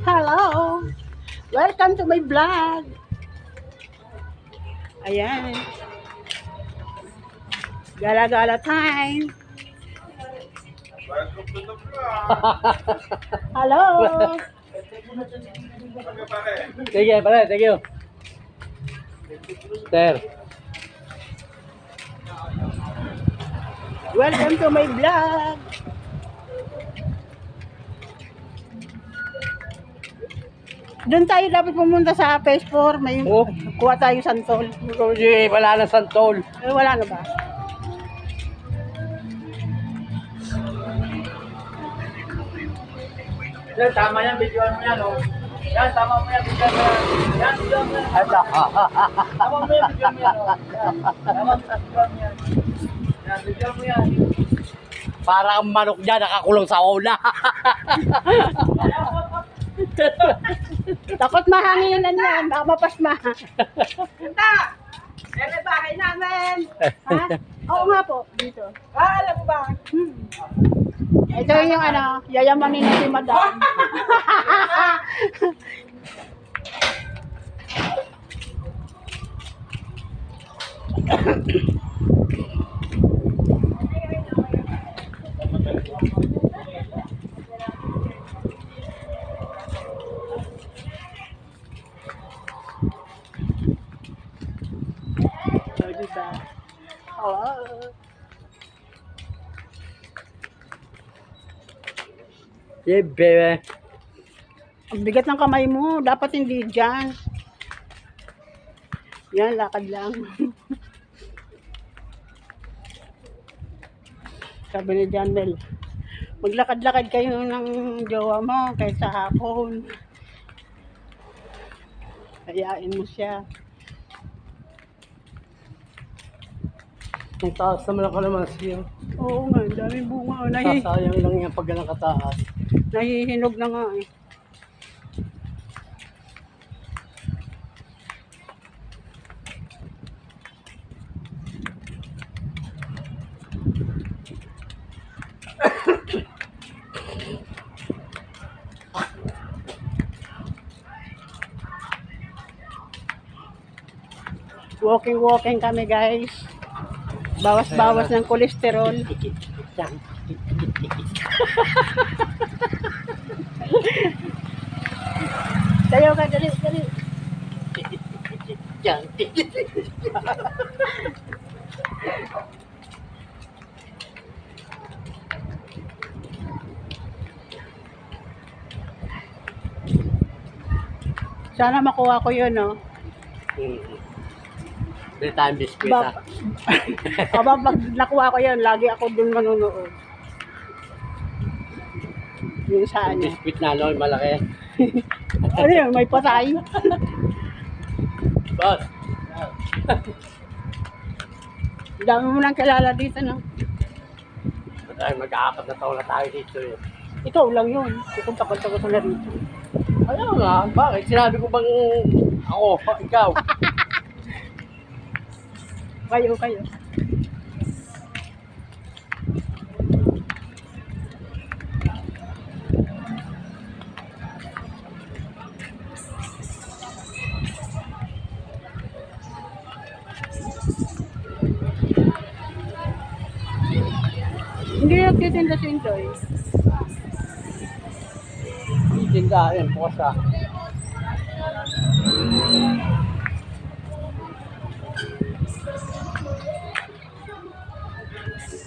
Hello! Welcome to my vlog! Ayan. Gala-gala time! Welcome to the vlog. Hello! Sige, pare, thank you. Sir. Welcome to my vlog! Doon tayo dapat pumunta sa phase 4. May Oh. kuha tayo santol. Sige, wala na santol. Eh, wala na ba? Yan, tama yan, videoan mo yan, oh. Yan, tama mo yan, videoan mo yan. Yan, videoan mo yan. Tama mo yan, videoan mo yan, oh. Tama mo yan, videoan mo yan. Yan, videoan mo yan. Parang manok dyan, nakakulong sa una. Takot mahangin yan. Baka mapasma. Punta! Eh, may bahay namin. Ha? Oo nga po. Dito. Alam mo ba? Ito yung ano, yayamanin na si Madam. So, diba? Oh. Yeah, baby. Ang bigat ng kamay mo. Dapat hindi dyan. Yan, lakad lang. Sabi ni Janel, maglakad-lakad kayo ng jowa mo kaysa hapon. Kayain mo siya. Ang taas naman ang kalamansi. Oo nga, ang daming bunga. Sasayang lang yan pag nakataas. Nahihinog na nga eh. Walking kami guys. Bawas-bawas ng kolesterol. Sayaw ka, dali, dali. Sana makuha ko yun, no? May time biscuit, Ba- Aba, pag nakuha ko yun, lagi ako dun manunood. Yung saan niya. Biscuit na, no? Malaki. Ano yun, may patay. Boss. Dami mo nang kilala dito, no? Ay, mag-aapat na taon na tayo dito, eh. Ikaw lang yun. Kung takot-takot na rito. Ayaw nga, bakit? Sinabi ko bang ako, ikaw? Kayo. Hindi nagtitinda si Indoy. Tinda, yan, pusa.